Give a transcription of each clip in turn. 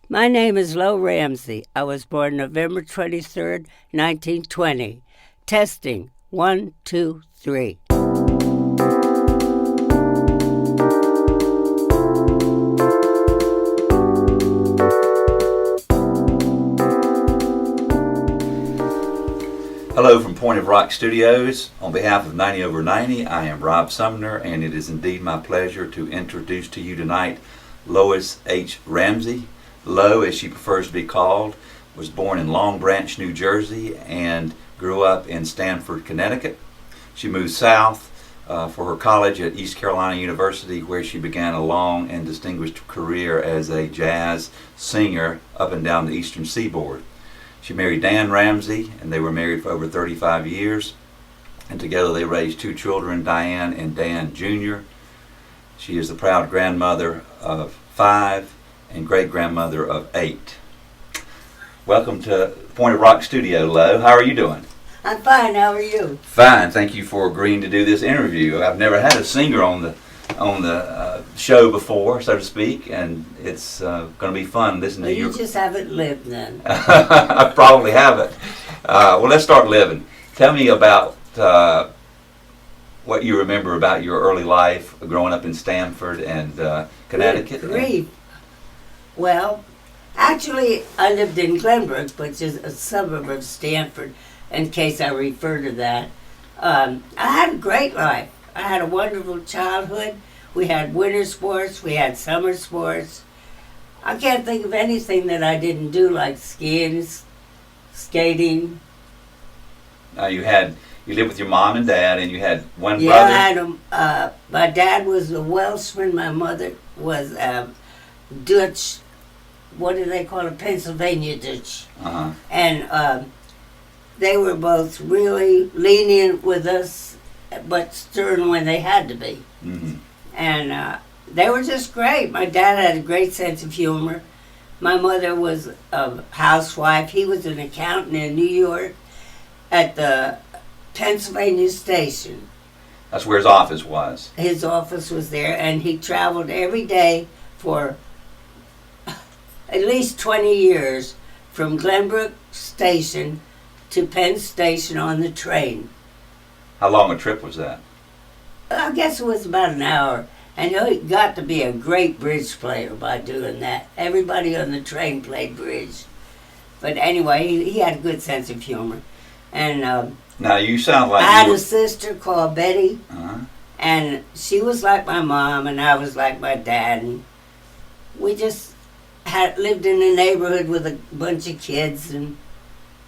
My name is Lois Ramsey. I was born November 23rd, 1920. Testing 1, 2, 3. Hello from Point of Rock Studios. On behalf of 90 over 90, I am Rob Sumner, and it is indeed my pleasure to introduce to you tonight Lois H Ramsey. Lo, as she prefers to be called, was born in Long Branch, New Jersey, and grew up in Stamford, Connecticut. She moved south for her college at East Carolina University, where she began a long and distinguished career as a jazz singer up and down the eastern seaboard. She married Dan Ramsey, and they were married for over 35 years, and together they raised two children, Diane and Dan Jr. She is the proud grandmother of 5 and great-grandmother of 8. Welcome to Point of Rock Studio, Lo. How are you doing? I'm fine. How are you? Fine. Thank you for agreeing to do this interview. I've never had a singer on the show before, so to speak, and it's going to be fun listening to you just haven't lived then. I probably haven't. Well, let's start living. Tell me about what you remember about your early life growing up in Stamford and Connecticut. Good grief. Well, actually, I lived in Glenbrook, which is a suburb of Stamford, in case I refer to that. I had a great life. I had a wonderful childhood. We had winter sports. We had summer sports. I can't think of anything that I didn't do, like skiing, skating. You lived with your mom and dad, and you had one Yeah, brother. I had my dad was a Welshman. My mother was Dutch. What do they call it? Pennsylvania Dutch. Uh-huh. And they were both really lenient with us, but stern when they had to be. Mm-hmm. And they were just great. My dad had a great sense of humor. My mother was a housewife. He was an accountant in New York at the Pennsylvania station. That's where his office was. His office was there, and he traveled every day for at least 20 years from Glenbrook Station to Penn Station on the train. How long a trip was that? I guess it was about an hour. And he got to be a great bridge player by doing that. Everybody on the train played bridge. But anyway, he had a good sense of humor. And Now you sound like I had a sister called Betty, Uh-huh. and she was like my mom, and I was like my dad. And we just lived in a neighborhood with a bunch of kids. And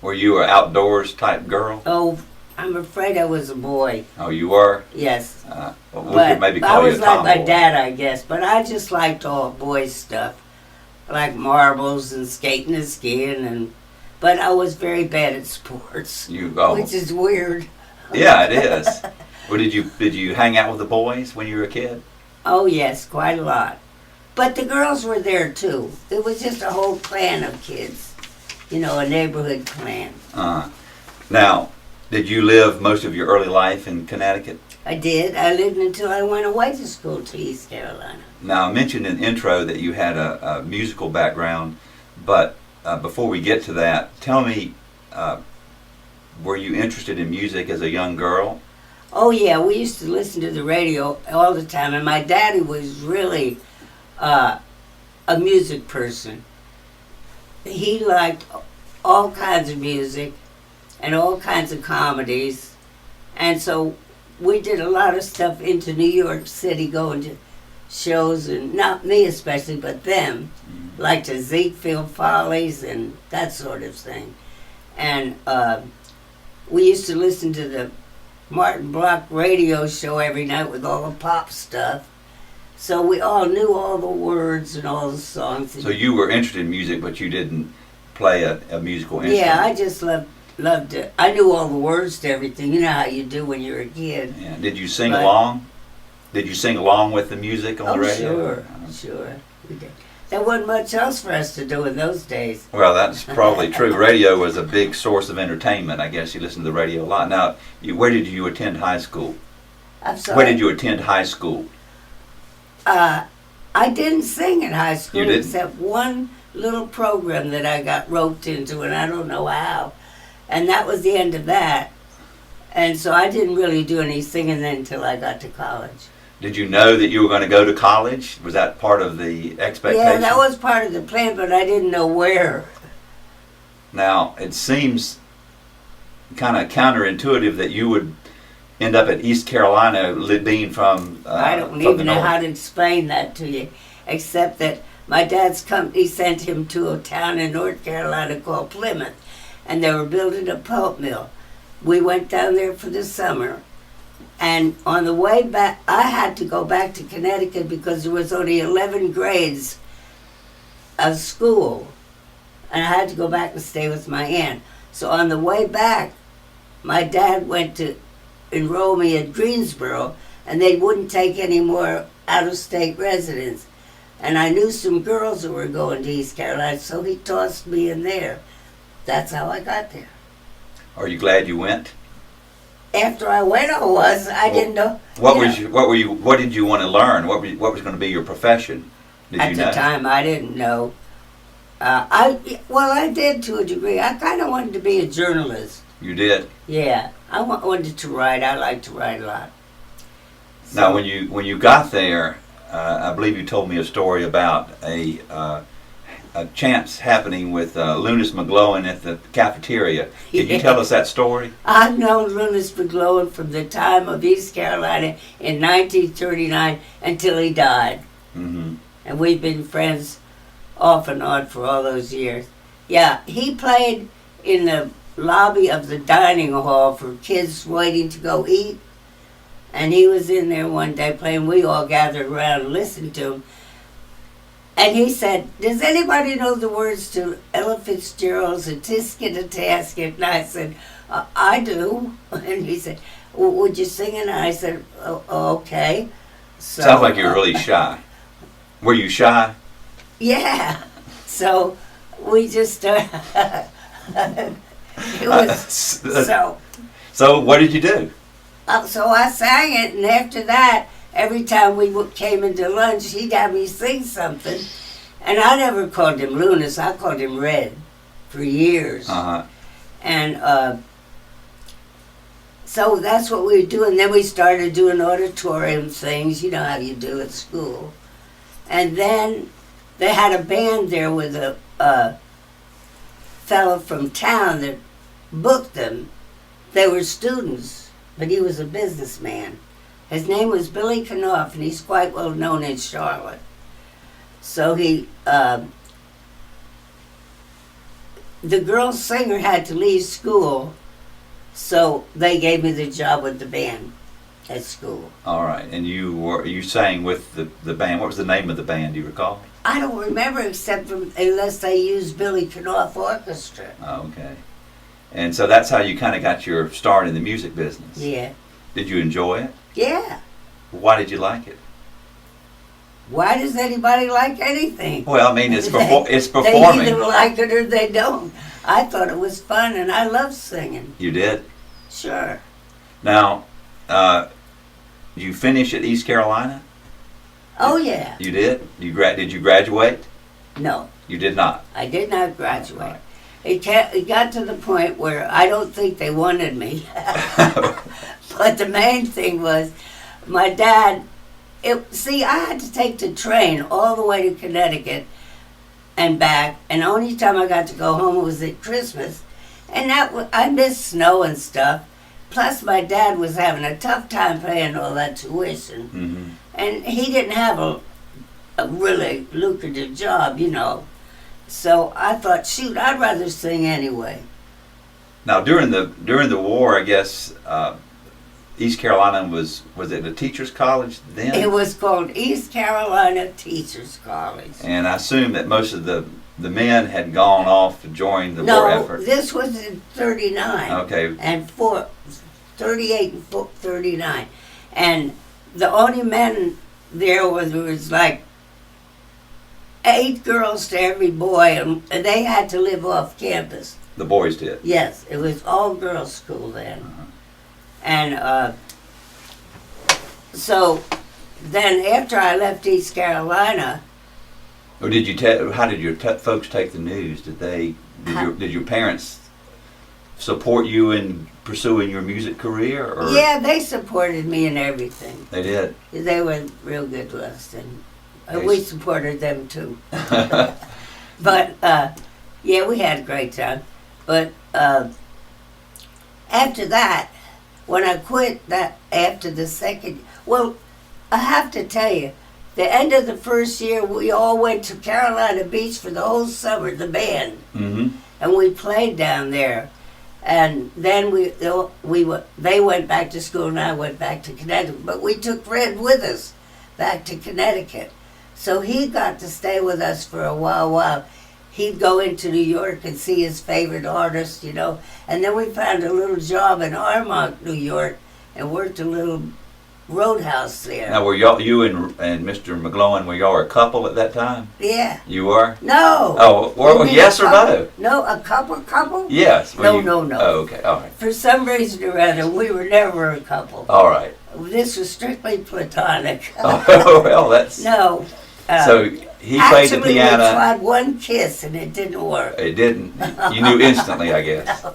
Were you an outdoors type girl? oh, I'm afraid I was a boy. Oh, you were? Yes. Well, we But could maybe I call you was a like my tomboy. dad, I guess. But I just liked all boys stuff, like marbles and skating and skiing. But I was very bad at sports, which is weird. Yeah, it is. Well, did you hang out with the boys when you were a kid? Oh yes, quite a lot. But the girls were there too. It was just a whole clan of kids, a neighborhood clan. Now, did you live most of your early life in Connecticut? I did. I lived until I went away to school to East Carolina. Now, I mentioned in the intro that you had a musical background, but before we get to that, tell me, were you interested in music as a young girl? Oh yeah, we used to listen to the radio all the time, and my daddy was really a music person. He liked all kinds of music and all kinds of comedies, and so we did a lot of stuff into New York City, going to shows, and not me especially, but them, like the Ziegfeld Follies and that sort of thing. And we used to listen to the Martin Block radio show every night with all the pop stuff. So we all knew all the words and all the songs. So you were interested in music, but you didn't play a musical instrument? Yeah, I just loved it. I knew all the words to everything. You know how you do when you're a kid. Yeah. Did you sing along? Did you sing along with the music on the radio? Sure. We did. There wasn't much else for us to do in those days. Well, that's probably true. Radio was a big source of entertainment. I guess you listened to the radio a lot. Now, where did you attend high school? I'm sorry? Where did you attend high school? I didn't sing in high school You didn't? except one little program that I got roped into, and I don't know how. And that was the end of that. And so I didn't really do any singing then until I got to college. Did you know that you were going to go to college? Was that part of the expectation? Yeah, that was part of the plan, but I didn't know where. Now, it seems kind of counterintuitive that you would end up at East Carolina, being from I don't from even the know north. how to explain that to you, except that my dad's company sent him to a town in North Carolina called Plymouth, and they were building a pulp mill. We went down there for the summer, and on the way back, I had to go back to Connecticut because there was only 11 grades of school, and I had to go back and stay with my aunt. So on the way back, my dad went to enroll me at Greensboro, and they wouldn't take any more out-of-state residents. And I knew some girls who were going to East Carolina, so he tossed me in there. That's how I got there. Are you glad you went? After I went, I was. I didn't know. What you know, what did you want to learn? What was going to be your profession? Did at you the know? time, I didn't know. I did to a degree. I kind of wanted to be a journalist. You did. Yeah, I wanted to write. I like to write a lot. So, Now, when you got there, I believe you told me a story about a chance happening with Lunis McGlowan at the cafeteria. Could you tell us that story? I've known Lunis McGlowan from the time of East Carolina in 1939 until he died. Mm-hmm. And we've been friends off and on for all those years. Yeah, he played in the lobby of the dining hall for kids waiting to go eat. And he was in there one day playing. We all gathered around and listened to him. And he said, "Does anybody know the words to Ella Fitzgerald's A Tisket a Tasket?" And I said, "I do." And he said, "Well, would you sing it?" And I said, "Okay." So, Sounds like you're really shy. Were you shy? Yeah. So we just it was so. So what did you do? So I sang it, and after that, every time we came into lunch, he'd have me sing something. And I never called him Lunis. I called him Red for years. Uh-huh. And so that's what we would do. And then we started doing auditorium things, you know how you do at school. And then they had a band there with a fellow from town that booked them. They were students, but he was a businessman. His name was Billy Knopf, and he's quite well known in Charlotte. So the girl singer had to leave school, so they gave me the job with the band at school. All right, and you sang with the band. What was the name of the band? Do you recall? I don't remember unless they used Billy Knopf Orchestra. Oh, okay. And so that's how you kind of got your start in the music business. Yeah. Did you enjoy it? Yeah. Why did you like it? Why does anybody like anything? Well, I mean, it's They performing. either like it or they don't. I thought it was fun, and I love singing. You did? Sure. Now, you finish at East Carolina? Oh, yeah. You did? Did you graduate? No, You did not. I did not graduate. Right. It got to the point where I don't think they wanted me. But the main thing was, my dad, I had to take the train all the way to Connecticut and back, and the only time I got to go home was at Christmas. And I missed snow and stuff. Plus, my dad was having a tough time paying all that tuition. Mm-hmm. And he didn't have a really lucrative job, you know. So I thought, shoot, I'd rather sing anyway. Now, during the war, I guess East Carolina was it a teachers' college then? It was called East Carolina Teachers College. And I assume that most of the men had gone off to join the war effort. No, this was in 39. Okay. And 38 and 39. And the only men there was like 8 girls to every boy, and they had to live off campus. The boys did. Yes, it was all girls school then. Uh-huh. And so then after I left East Carolina, Or did you how did your folks take the news? Did your parents support you in pursuing your music career? Or? Yeah, they supported me in everything. They did. They were real good to us, and we supported them too. But yeah, we had a great time. But after that, when I quit that after the second, well, I have to tell you, the end of the first year, we all went to Carolina Beach for the whole summer, the band, and we played down there. And then they went back to school, and I went back to Connecticut. But we took Fred with us back to Connecticut, so he got to stay with us for a while. He'd go into New York and see his favorite artist, you know. And then we found a little job in Armonk, New York, and worked a little roadhouse there. Now, you and Mr. McGlowan, were y'all a couple at that time? Yeah. You were? No. Oh, well, yes or no? No, a couple? Yes. No. Oh, okay, all right. For some reason or other, we were never a couple. All right. This was strictly platonic. Oh, well, that's... No. So he played the piano. Actually, we tried one kiss, and it didn't work. It didn't. You knew instantly, I guess. No.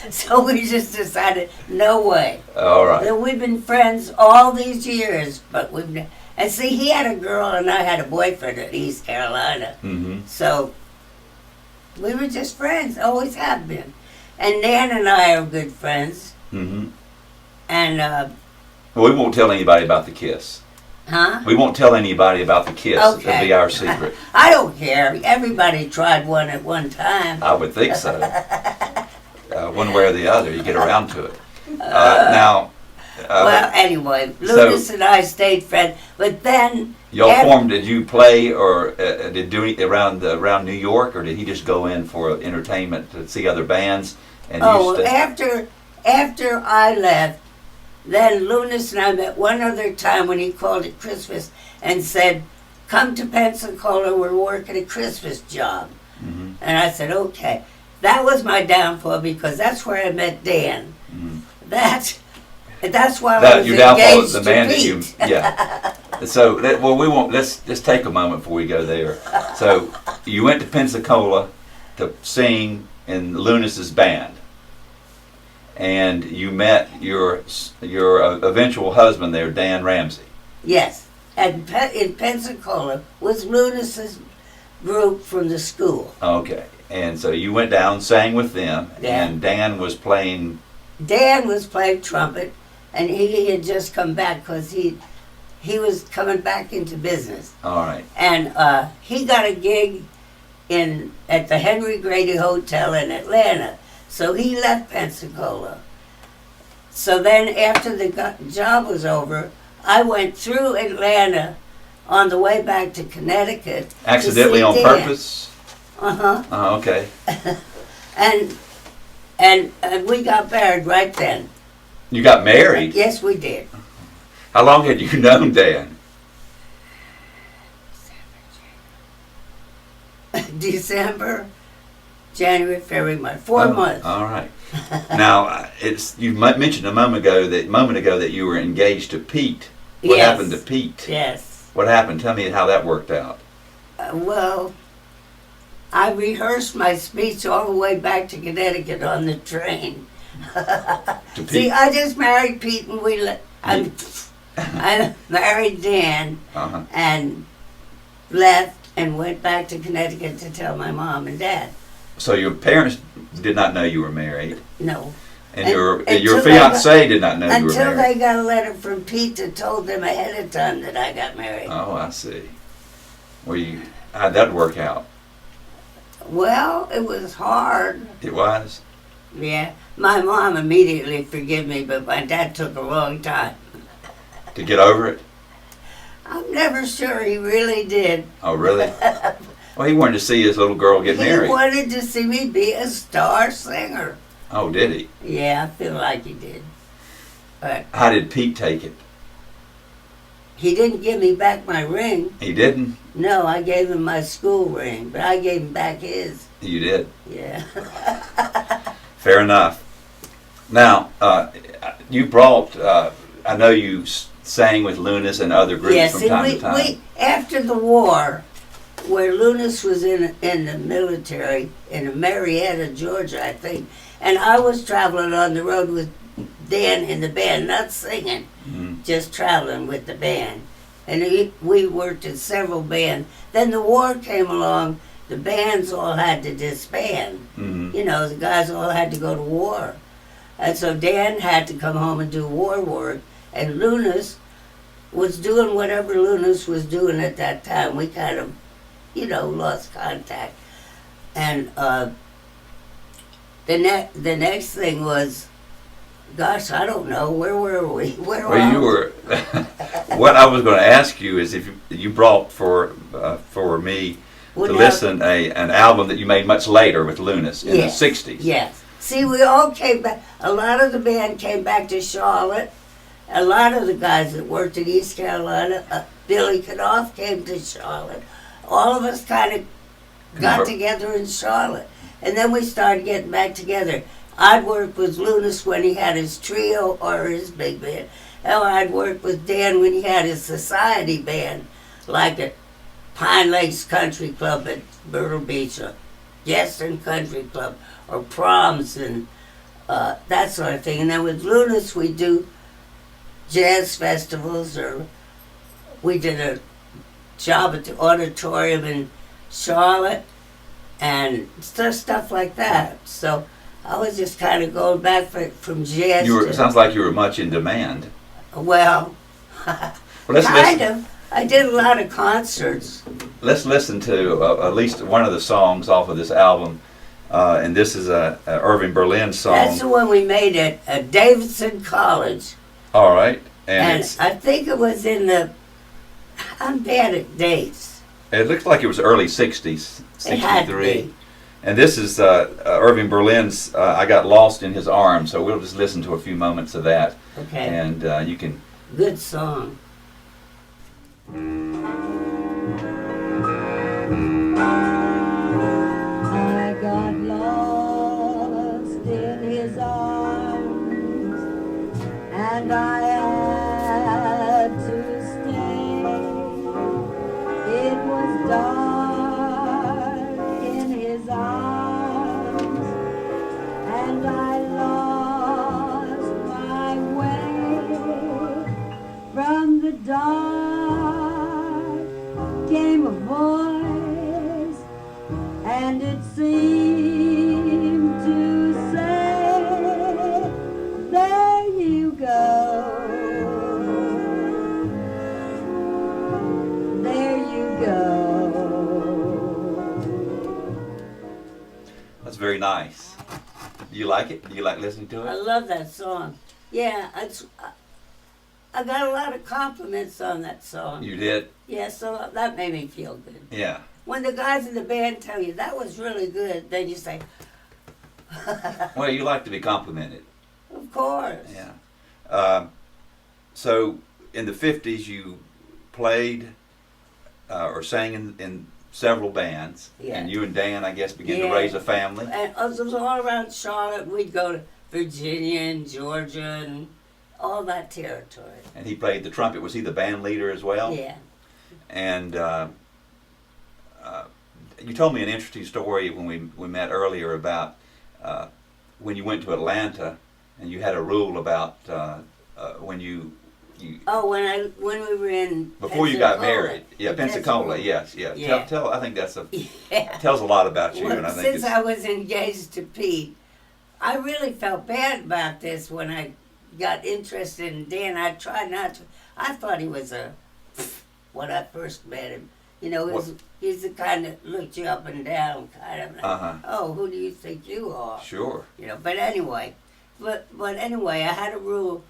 So we just decided, no way. All right. And we've been friends all these years, but and see, he had a girl and I had a boyfriend in East Carolina. So we were just friends, always have been. And Nan and I are good friends. And well, we won't tell anybody about the kiss. Huh? We won't tell anybody about the kiss. Okay. It'll be our secret. I don't care. Everybody tried one at one time. I would think so. One way or the other, you get around to it. Now. Well, anyway, Lucas and I stayed friends, but then y'all formed. Did you play or did do anything around New York, or did he just go in for entertainment to see other bands? And after I left, then Lunas and I met one other time when he called at Christmas and said, "Come to Pensacola. We're working a Christmas job." And I said, "Okay." That was my downfall because that's where I met Dan. That's why I was your downfall engaged is the man to that you. Pete. Yeah. So we won't. Let's just take a moment before we go there. So you went to Pensacola to sing in Lunas's band, and you met your eventual husband there, Dan Ramsey. Yes, and in Pensacola was Lunas's group from the school. Okay. And so you went down, sang with them, and Dan was playing... Dan was playing trumpet, and he had just come back because he was coming back into business. All right. And he got a gig at the Henry Grady Hotel in Atlanta, so he left Pensacola. So then after the job was over, I went through Atlanta on the way back to Connecticut. Accidentally on purpose? Okay. and we got married right then. You got married? Yes, we did. How long had you known Dan? December, January, February, March. 4 months. All right. Now, you mentioned a moment ago that you were engaged to Pete. What happened to Pete? Yes. What happened? Tell me how that worked out. Well, I rehearsed my speech all the way back to Connecticut on the train. See, I just married Pete, and I married Dan, and left and went back to Connecticut to tell my mom and dad. So your parents did not know you were married? No. And your fiancé did not know you were married? Until they got a letter from Pete that told them ahead of time that I got married. Oh, I see. Well, how'd that work out? Well, it was hard. It was? Yeah. My mom immediately forgave me, but my dad took a long time. To get over it? I'm never sure he really did. Oh, really? Well, he wanted to see his little girl get married. He wanted to see me be a star singer. Oh, did he? Yeah, I feel like he did. But how did Pete take it? He didn't give me back my ring. He didn't? No, I gave him my school ring, but I gave him back his. You did? Yeah. Fair enough. Now, you brought, I know you sang with Lunas and other groups from time to time. After the war, where Lunas was in the military in Marietta, Georgia, I think, and I was traveling on the road with Dan in the band, not singing, just traveling with the band. And we worked in several bands. Then the war came along. The bands all had to disband. You know, the guys all had to go to war. And so Dan had to come home and do war work. And Lunas was doing whatever Lunas was doing at that time. We kind of, you know, lost contact. And the next thing was, gosh, I don't know, where were we? Well, you were. What I was going to ask you is if you brought for me to listen an album that you made much later with Lunas in the '60s. Yes. See, we all came back. A lot of the band came back to Charlotte. A lot of the guys that worked in East Carolina, Billy Knopf came to Charlotte. All of us kind of got together in Charlotte. And then we started getting back together. I'd work with Lunas when he had his trio or his big band. And I'd work with Dan when he had his society band, like at Pine Lakes Country Club at Myrtle Beach, or Gaston Country Club, or proms and that sort of thing. And then with Lunas, we do jazz festivals, or we did a job at the auditorium in Charlotte, and stuff like that. So I was just kind of going back from jazz. It sounds like you were much in demand. Well, kind of. I did a lot of concerts. Let's listen to at least one of the songs off of this album. And this is a Irving Berlin song. That's the one we made at Davidson College. All right. And I think it was in the, I'm bad at dates. It looks like it was early 60s, 63. It had to be. And this is Irving Berlin's I Got Lost in His Arms, so we'll just listen to a few moments of that. Okay. And you can... Good song. I got lost in his arms, and I had to stay. It was dark in his arms, and I lost my way. From the dark came a voice, and it seemed to say, there you go, there you go. That's very nice. Do you like it? Do you like listening to it? I love that song. Yeah, I got a lot of compliments on that song. You did? Yeah, so that made me feel good. Yeah. When the guys in the band tell you that was really good, then you say, Well, you like to be complimented. of course. Yeah. So in the 50s, you played or sang in several bands. Yeah. And you and Dan, I guess, began to raise a family. And it was all around Charlotte. We'd go to Virginia and Georgia and all that territory. And he played the trumpet. Was he the band leader as well? Yeah. And you told me an interesting story when we met earlier about when you went to Atlanta and you had a rule about when you when we were in before you got married. Yeah, Pensacola. Yes, yeah. Yeah. Tell. I think that's Yeah. tells a lot about you. Well, and I think since I was engaged to Pete, I really felt bad about this when I got interested in Dan. I tried not to. I thought he was when I first met him. You know, he's the kind that looked you up and down, kind of. Like, oh, who do you think you are? Sure. You know, but anyway, I had a rule.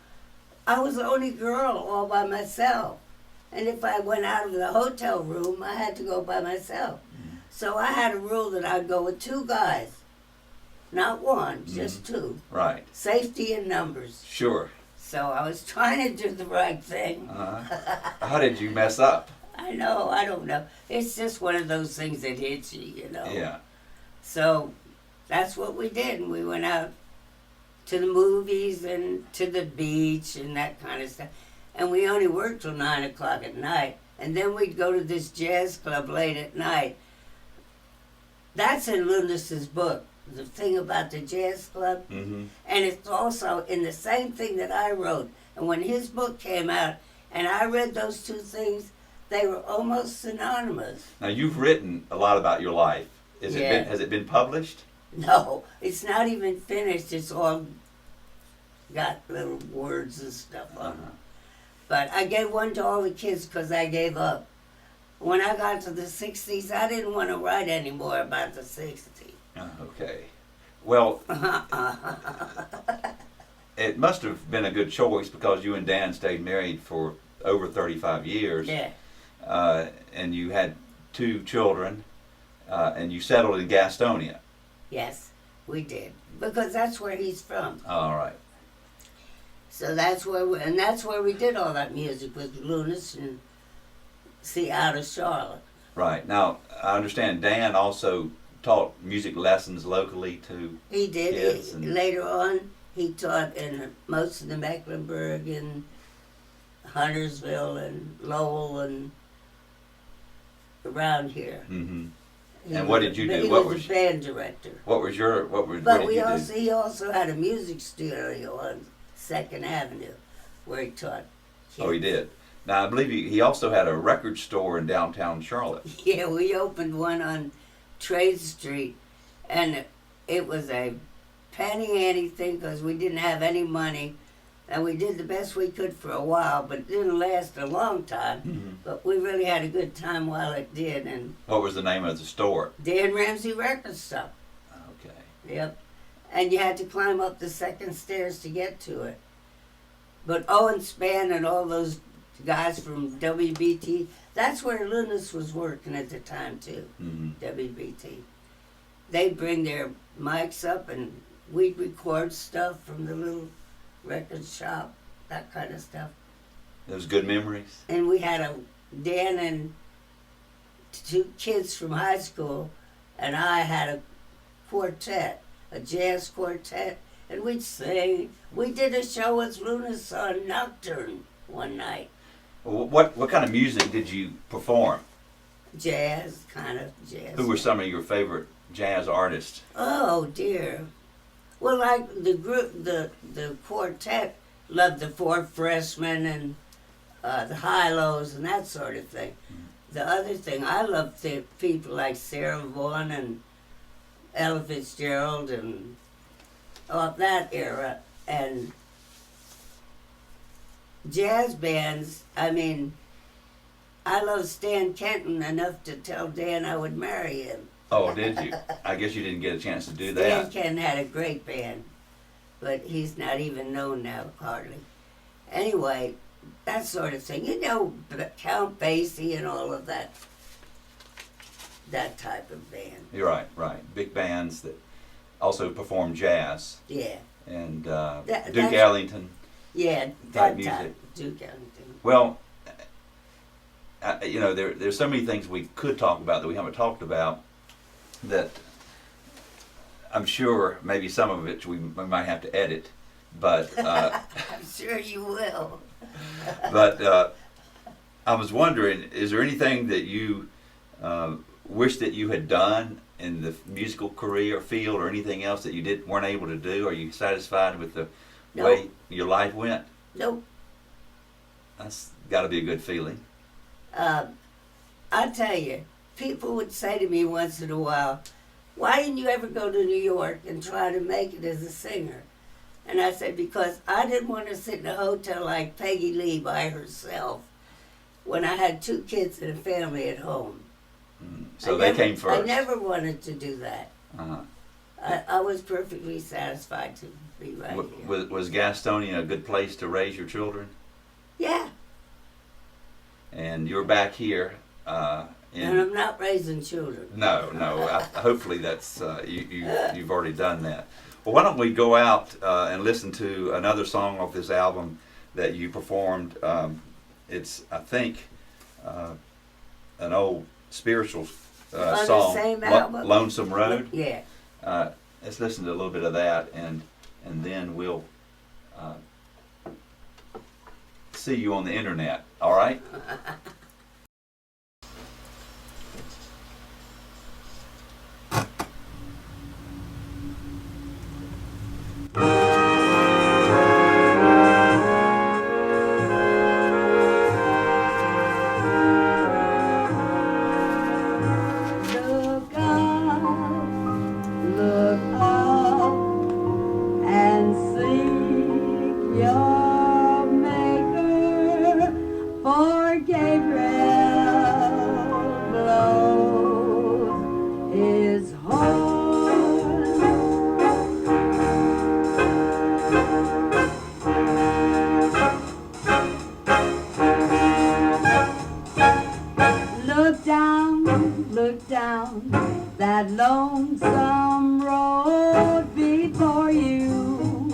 I was the only girl all by myself, and if I went out of the hotel room, I had to go by myself. Mm-hmm. So I had a rule that I'd go with two guys, not one, just two. Right. Safety in numbers. Sure. So I was trying to do the right thing. How did you mess up? I know, I don't know. It's just one of those things that hits you, you know. Yeah. So that's what we did. And we went out to the movies and to the beach and that kind of stuff. And we only worked till 9 o'clock at night. And then we'd go to this jazz club late at night. That's in Lunis's book, the thing about the jazz club. Mm-hmm. And it's also in the same thing that I wrote. And when his book came out and I read those two things, they were almost synonymous. Now, you've written a lot about your life. Has it been published? No, it's not even finished. It's all got little words and stuff on it. But I gave one to all the kids because I gave up. When I got to the 60s, I didn't want to write anymore about the 60s. Okay. Well, it must have been a good choice because you and Dan stayed married for over 35 years. Yeah. And you had 2 children, and you settled in Gastonia. Yes, we did. Because that's where he's from. All right. So that's where we did all that music with Lunis and out of Charlotte. Right. Now, I understand Dan also taught music lessons locally to He did. kids. Later on, he taught in most of the Mecklenburg and Huntersville and Lowell and around here. Mm-hmm. And what did you do? He was a band director. What did you do? He also had a music studio on 2nd Avenue where he taught kids. Oh, he did. Now, I believe he also had a record store in downtown Charlotte. Yeah, we opened one on Trade Street, and it was a penny-ante thing because we didn't have any money, and we did the best we could for a while, but it didn't last a long time. Mm-hmm. But we really had a good time while it did. And What was the name of the store? Dan Ramsey Record Shop. Okay. Yep. And you had to climb up the 2nd stairs to get to it. But Owen Spann and all those guys from WBT, that's where Lunis was working at the time too. Mm-hmm. WBT. They'd bring their mics up and we'd record stuff from the little record shop, that kind of stuff. Those good memories? And we had Dan and 2 kids from high school, and I had a quartet, a jazz quartet, and we'd sing. We did a show with Lunis on Nocturne one night. What kind of music did you perform? Jazz, kind of jazz. Who were some of your favorite jazz artists? Oh dear. Well, like the group, the quartet loved the 4 Freshmen and the High-Lows and that sort of thing. Mm-hmm. The other thing, I loved the people like Sarah Vaughan and Ella Fitzgerald and of that era. And jazz bands, I mean, I loved Stan Kenton enough to tell Dan I would marry him. Oh, did you? I guess you didn't get a chance to do Stan that. Kenton had a great band, but he's not even known now, hardly. Anyway, that sort of thing. You know, Count Basie and all of that type of band. You're right. Big bands that also perform jazz. Yeah. And Duke Ellington. Yeah, type that music. type. Duke Ellington. Well, there's so many things we could talk about that we haven't talked about that I'm sure maybe some of it we might have to edit, but I'm sure you will. But I was wondering, is there anything that you wish that you had done in the musical career field, or anything else that you weren't able to do? Are you satisfied with the way your life went? Nope. That's got to be a good feeling. I tell you, people would say to me once in a while, "Why didn't you ever go to New York and try to make it as a singer?" And I said, because I didn't want to sit in a hotel like Peggy Lee by herself when I had 2 kids and a family at home. So they came first. I never wanted to do that. Uh-huh. I was perfectly satisfied to be right here. Was Gastonia a good place to raise your children? Yeah. And you're back here. And I'm not raising children. No. Hopefully that's you've already done that. Well, why don't we go out and listen to another song off this album that you performed? It's, I think, an old spiritual On song, the same album? Lonesome Road. Yeah. Let's listen to a little bit of that, and then we'll see you on the internet. All right? look down that lonesome road before you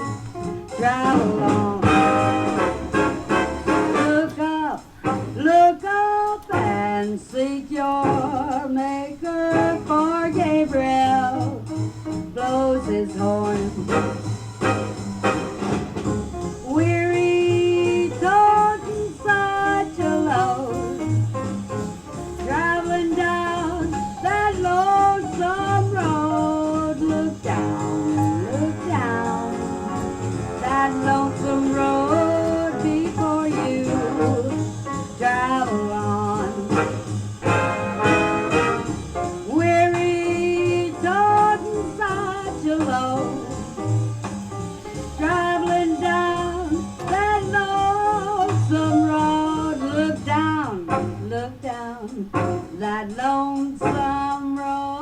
travel on. Look up and seek your maker, for Gabriel blows his horn. Weary, toting such a load, traveling down that lonesome road. Look down that lonesome road before you travel on. Weary, toting such a load, traveling down that lonesome road. Look down that lonesome road.